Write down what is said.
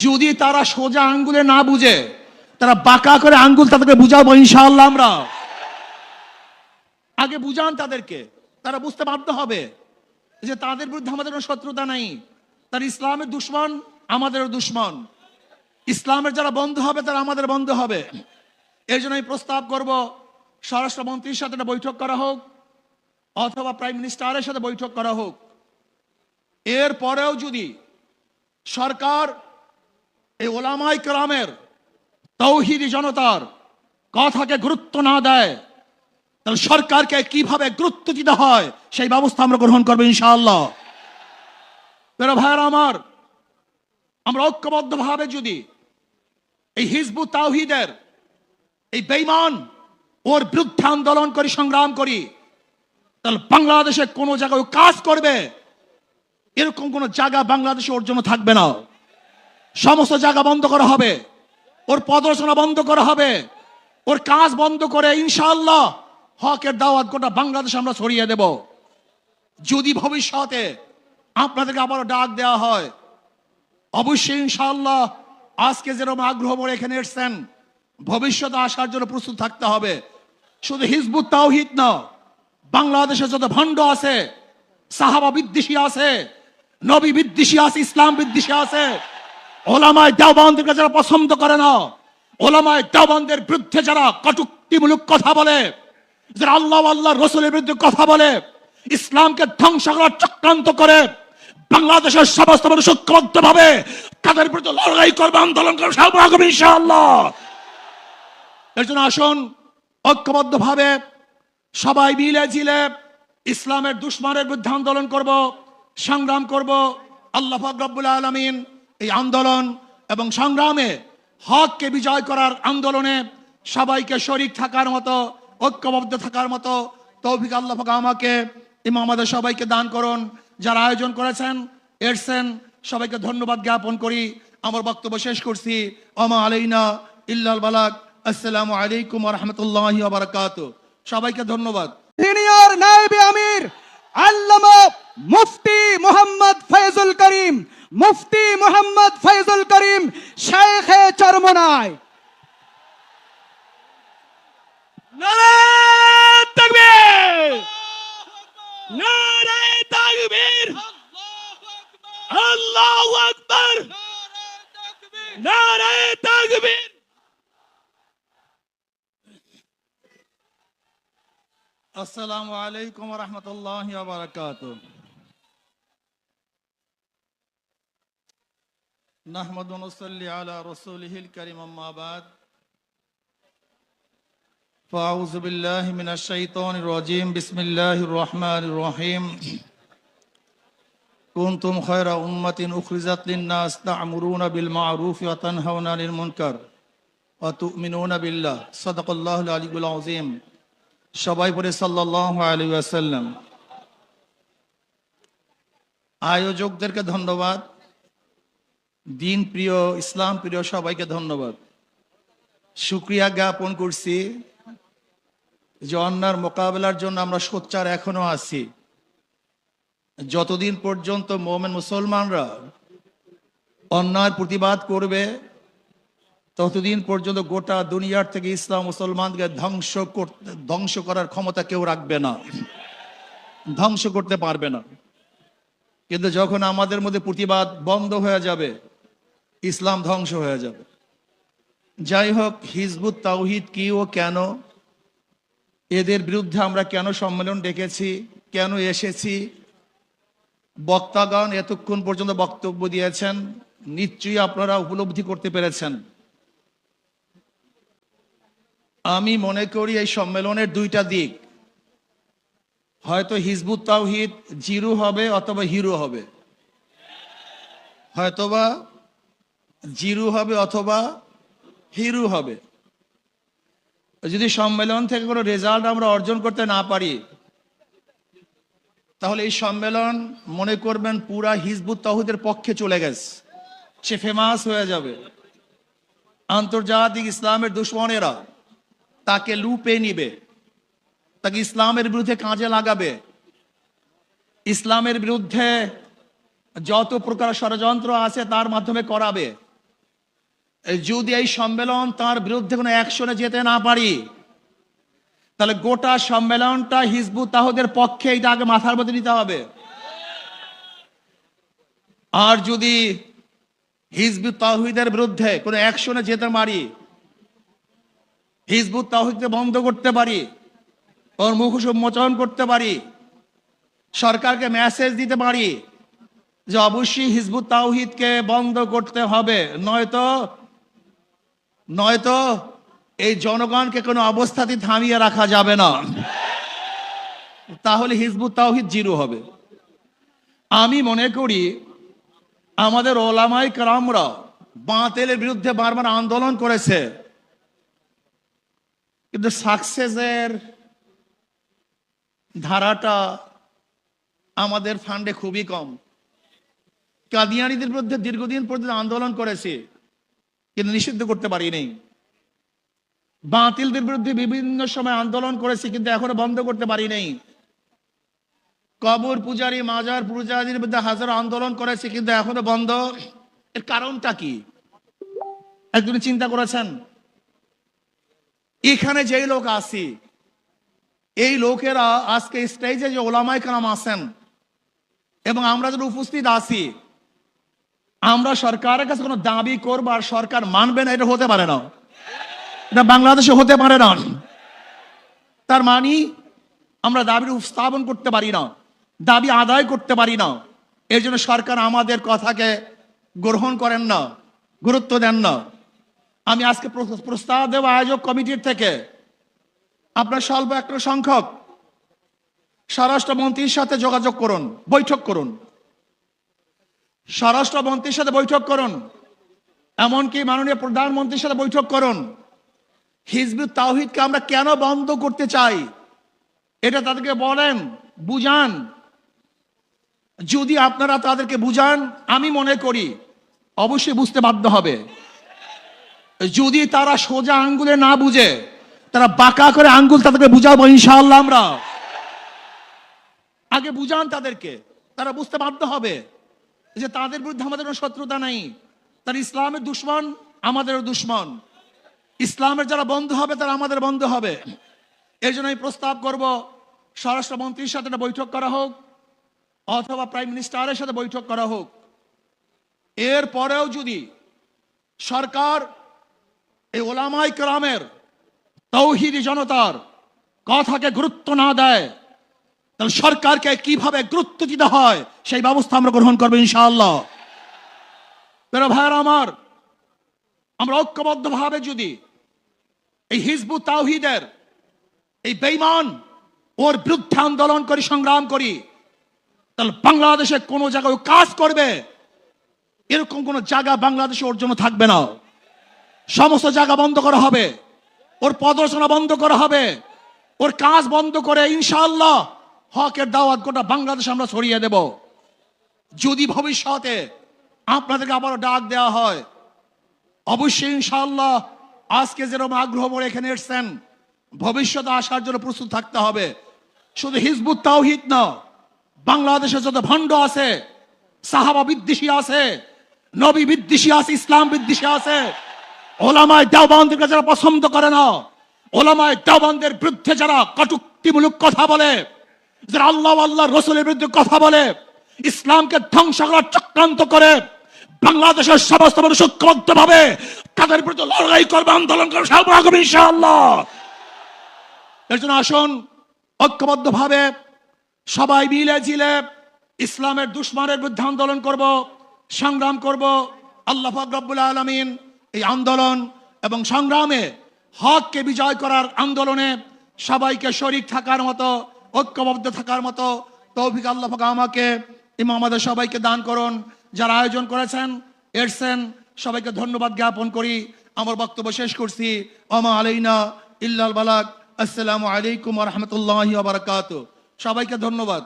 যদি তারা সোজা আঙ্গুলে না বুঝে, তারা বাঁকা করে আঙ্গুল তাদেরকে বুঝাবো ইনশাআল্লাহ। আমরা আগে বুঝান তাদেরকে, তারা বুঝতে বাধ্য হবে যে তাদের বিরুদ্ধে আমাদের কোনো শত্রুতা নাই। তার ইসলামের দুশ্মন, আমাদেরও দুশ্মন। ইসলামের যারা বন্ধু হবে তারা আমাদের বন্ধু হবে। এই জন্য আমি প্রস্তাব করব, স্বরাষ্ট্রমন্ত্রীর সাথে একটা বৈঠক করা হোক, অথবা প্রাইম মিনিস্টারের সাথে বৈঠক করা হোক। এর পরেও যদি সরকার এই ওলামাই কেরামের, তৌহিদি জনতার কথাকে গুরুত্ব না দেয়, তাহলে সরকারকে কিভাবে গুরুত্ব দিতে হয় সেই ব্যবস্থা আমরা গ্রহণ করবো ইনশাআল্লাহ। প্রিয় ভাইয়েরা আমার, আমরা ঐক্যবদ্ধভাবে যদি এই হিজবুত তাওহীদের এই বেঈমান ওর বিরুদ্ধে আন্দোলন করি, সংগ্রাম করি, তাহলে বাংলাদেশে কোনো জায়গায় কাজ করবে এরকম কোনো জায়গা বাংলাদেশে ওর জন্য থাকবে না। সমস্ত জায়গা বন্ধ করা হবে, ওর প্রদর্শনা বন্ধ করা হবে, ওর কাজ বন্ধ করে ইনশাআল্লাহ হকের দাওয়াত গোটা বাংলাদেশ আমরা ছড়িয়ে দেব। যদি ভবিষ্যতে আপনাদেরকে আবারও ডাক দেওয়া হয়, অবশ্যই ইনশাআল্লাহ আজকে যেরকম আগ্রহ করে এখানে এসেছেন, ভবিষ্যতে আসার জন্য প্রস্তুত থাকতে হবে। শুধু হিজবুত তাওহীদ না, বাংলাদেশে যত ভণ্ড আছে, সাহাবা বিদ্বেষী আছে, নবী বিদ্বেষী আছে, ইসলাম বিদ্বেষী আছে, ওলামায়ে দেওবন্দকে যারা পছন্দ করে না, ওলামায়ে দেওবন্দের বিরুদ্ধে যারা কটূক্তিমূলক কথা বলে, যারা আল্লাহ আল্লাহ রসুলের বিরুদ্ধে কথা বলে, ইসলামকে ধ্বংস করার চক্রান্ত করে, বাংলাদেশের সমস্ত মানুষ ঐক্যবদ্ধভাবে তাদের বিরুদ্ধে লড়াই করবে, আন্দোলন করবে ইনশাআল্লাহ। এর জন্য আসুন ঐক্যবদ্ধভাবে সবাই মিলে ঝিলে ইসলামের দুশমনের বিরুদ্ধে আন্দোলন করব, সংগ্রাম করব। আল্লাহ পাক রব্বুল আলামিন এই আন্দোলন এবং সংগ্রামে, হককে বিজয় করার আন্দোলনে সবাইকে শরীক থাকার মতো, ঐক্যবদ্ধ থাকার মতো তৌফিক আল্লাহ পাক আমাকে এবং আমাদের সবাইকে দান করুন। যারা আয়োজন করেছেন, এসেছেন, সবাইকে ধন্যবাদ জ্ঞাপন করি। আমার বক্তব্য শেষ করছি। ওমা আলাইনা ইল্লাল বালাগ। আসসালামু আলাইকুম ওয়া রাহমাতুল্লাহি ওয়া বারাকাতুহু। সবাইকে ধন্যবাদ। সিনিয়র নায়েবে আমির আল্লামা মুফতি মোহাম্মদ ফয়জুল করিম, মুফতি মোহাম্মদ ফয়জুল করিম শাইখে চরমনায়। নারে তাকবীর, নারে তাকবীর, আল্লাহু আকবার, নারে তাকবীর। আসসালামু আলাইকুম ওয়া রাহমাতুল্লাহি ওয়া বারাকাতুহু। নাহমাদু ওয়া নুসাল্লি আলা রাসূলিহিল কারীম, আম্মা বাদ। ফাআউযু বিল্লাহি মিনাশ শাইতানির রাজীম। বিসমিল্লাহির রহমানির রহিম। কুনতুম খায়রা উম্মাতিন উখরিজাত লিন-নাস তা'মুরুনা বিল মা'রুফি ওয়া তানহাউনা আনিল মুনকার ওয়া তু'মিনুনা বিল্লাহ। সাদাকাল্লাহুল আলিয়্যুল আযীম। সবাই পড়ে সাল্লাল্লাহু আলাইহি ওয়াসাল্লাম। আয়োজকদেরকে ধন্যবাদ, দিন প্রিয়, ইসলাম প্রিয় সবাইকে ধন্যবাদ। শুকরিয়া জ্ঞাপন করছি যে অন্যার মোকাবেলার জন্য আমরা সোচ্চার এখনো আছি। যতদিন পর্যন্ত মুমিন মুসলমানরা অন্যায়ের প্রতিবাদ করবে, ততদিন পর্যন্ত গোটা দুনিয়ার থেকে ইসলাম মুসলমানকে ধ্বংস করার ক্ষমতা কেউ রাখবে না, ধ্বংস করতে পারবে না। কিন্তু যখন আমাদের মধ্যে প্রতিবাদ বন্ধ হয়ে যাবে, ইসলাম ধ্বংস হয়ে যাবে। যাই হোক, হিজবুত তাওহীদ কি ও কেন, এদের বিরুদ্ধে আমরা কেন সম্মেলন ডেকেছি, কেন এসেছি, বক্তাগণ এতক্ষণ পর্যন্ত বক্তব্য দিয়েছেন, নিশ্চয়ই আপনারা উপলব্ধি করতে পেরেছেন। আমি মনে করি এই সম্মেলনের দুইটা দিক, হয়তো হিজবুত তাওহীদ জিরো হবে অথবা হিরো হবে, হয়তোবা জিরো হবে অথবা হিরো হবে। যদি সম্মেলন থেকে কোনো রেজাল্ট আমরা অর্জন করতে না পারি, তাহলে এই সম্মেলন মনে করবেন পুরা হিজবুত তাওহীদের পক্ষে চলে গেছে, সে ফেমাস হয়ে যাবে। আন্তর্জাতিক ইসলামের দুশমনেরা তাকে লুপে নিবে, তাকে ইসলামের বিরুদ্ধে কাজে লাগাবে, ইসলামের বিরুদ্ধে যত প্রকার ষড়যন্ত্র আছে তার মাধ্যমে করাবে। যদি এই সম্মেলন তার বিরুদ্ধে কোনো অ্যাকশনে যেতে না পারি, তাহলে গোটা সম্মেলনটা হিজবুত তাওহীদের পক্ষে এটা আগে মাথার মধ্যে নিতে হবে। আর যদি হিজবুত তাওহীদের বিরুদ্ধে কোনো অ্যাকশনে যেতে পারি, হিজবুত তাওহীদকে বন্ধ করতে পারি, ওর মুখোশ উন্মোচন করতে পারি, সরকারকে মেসেজ দিতে পারি যে অবশ্যই হিজবুত তাওহীদকে বন্ধ করতে হবে, নয়তো এই জনগণকে কোনো অবস্থাতেই থামিয়ে রাখা যাবে না, তাহলে হিজবুত তাওহীদ জিরো হবে। আমি মনে করি আমাদের ওলামায়ে কেরামরা বাতিলের বিরুদ্ধে বারবার আন্দোলন করেছে, কিন্তু সাকসেসের ধারাটা আমাদের ফান্ডে খুবই কম। কাদিয়ানীদের বিরুদ্ধে দীর্ঘদিন পর্যন্ত আন্দোলন করেছে, কিন্তু নিষিদ্ধ করতে পারিনি। বাতিলদের বিরুদ্ধে বিভিন্ন সময় আন্দোলন করেছে, কিন্তু এখনো বন্ধ করতে পারি নাই। কবর পূজারী, মাজার পূজারীর বিরুদ্ধে হাজারো আন্দোলন করেছে, কিন্তু এখনো বন্ধ। এর কারণটা কি একদিন চিন্তা করেছেন? এখানে যেই লোক আসি, এই লোকেরা আজকে স্টেজে যে ওলামায়ে কেরাম আছেন এবং আমরা যারা উপস্থিত আছি, আমরা সরকারের কাছে কোনো দাবি করবো আর সরকার মানবে না, এটা হতে পারে না, এটা বাংলাদেশে হতে পারে না। তার মানে আমরা দাবি উপস্থাপন করতে পারি না, দাবি আদায় করতে পারি না। এর জন্য সরকার আমাদের কথাকে গ্রহণ করেন না, গুরুত্ব দেন না। আমি আজকে প্রস্তাব দেব আয়োজক কমিটির থেকে আপনার স্বল্প একটা সংখ্যক স্বরাষ্ট্রমন্ত্রীর সাথে যোগাযোগ করুন, বৈঠক করুন, স্বরাষ্ট্রমন্ত্রীর সাথে বৈঠক করুন, এমনকি মাননীয় প্রধানমন্ত্রীর সাথে বৈঠক করুন। হিজবুত তাওহীদকে আমরা কেন বন্ধ করতে চাই এটা তাদেরকে বলেন, বুঝান। যদি আপনারা তাদেরকে বুঝান, আমি মনে করি অবশ্যই বুঝতে বাধ্য হবে। যদি তারা সোজা আঙ্গুলে না বুঝে, তারা বাঁকা করে আঙ্গুল তাদেরকে বুঝাবো ইনশাআল্লাহ। আমরা আগে বুঝান তাদেরকে, তারা বুঝতে বাধ্য হবে যে তাদের বিরুদ্ধে আমাদের কোনো শত্রুতা নাই। তারা ইসলামের দুশমন, আমাদেরও দুশমন। ইসলামের যারা বন্ধু হবে তারা আমাদের বন্ধু হবে। এই জন্য আমি প্রস্তাব করব স্বরাষ্ট্রমন্ত্রীর সাথে একটা বৈঠক করা হোক, অথবা প্রাইম মিনিস্টারের সাথে বৈঠক করা হোক। এরপরেও যদি সরকার এই ওলামায়ে কেরামের, তাওহীদি জনতার কথাকে গুরুত্ব না দেয়, তাহলে সরকারকে কিভাবে গুরুত্ব দিতে হয় সেই ব্যবস্থা আমরা গ্রহণ করবো ইনশাআল্লাহ। প্রিয় ভাইরা আমার, আমরা ঐক্যবদ্ধভাবে যদি এই হিজবুত তাওহীদের এই বেঈমান ওর বিরুদ্ধে আন্দোলন করি, সংগ্রাম করি, তাহলে বাংলাদেশে কোনো জায়গায় কাজ করবে এরকম কোন জায়গা বাংলাদেশে ওর জন্য থাকবে না। সমস্ত জায়গা বন্ধ করা হবে, ওর প্রদর্শনা বন্ধ করা হবে, ওর কাজ বন্ধ করে ইনশাআল্লাহ হকের দাওয়াত গোটা বাংলাদেশ আমরা ছড়িয়ে দেব। যদি ভবিষ্যতে আপনাদেরকে আবারও ডাক দেওয়া হয়, অবশ্যই ইনশাআল্লাহ আজকে যেরকম আগ্রহ করে এখানে এসেছেন, ভবিষ্যতে আসার জন্য প্রস্তুত থাকতে হবে। শুধু হিজবুত তাওহীদ না, বাংলাদেশে যত ভণ্ড আছে, সাহাবা বিদ্বেষী আছে, নবী বিদ্বেষী আছে, ইসলাম বিদ্বেষী আছে, ওলামায়ে দেওবন্দকে যারা পছন্দ করে না, ওলামায়ে দেওবন্দের বিরুদ্ধে যারা কটূক্তিমূলক কথা বলে, যারা আল্লাহ রসুলের বিরুদ্ধে কথা বলে, ইসলামকে ধ্বংস করার চক্রান্ত করে, বাংলাদেশের সমস্ত মানুষ ঐক্যবদ্ধভাবে তাদের বিরুদ্ধে লড়াই করবে, আন্দোলন করবে ইনশাআল্লাহ। এর জন্য আসুন ঐক্যবদ্ধভাবে সবাই মিলে জিলে ইসলামের দুশমনের বিরুদ্ধে আন্দোলন করব, সংগ্রাম করব। আল্লাহ পাক রব্বুল আলামিন এই আন্দোলন এবং সংগ্রামে, হককে বিজয় করার আন্দোলনে সবাইকে শরীক থাকার মতো, ঐক্যবদ্ধ থাকার মতো তৌফিক আল্লাহ পাক আমাকে এবং আমাদের সবাইকে দান করুন। যারা আয়োজন করেছেন, এসেছেন, সবাইকে ধন্যবাদ জ্ঞাপন করি। আমার বক্তব্য শেষ করছি। ওমা আলাইনা ইল্লাল বালাগ। আসসালামু আলাইকুম ওয়া রাহমাতুল্লাহি ওয়া বারাকাতুহু। সবাইকে ধন্যবাদ।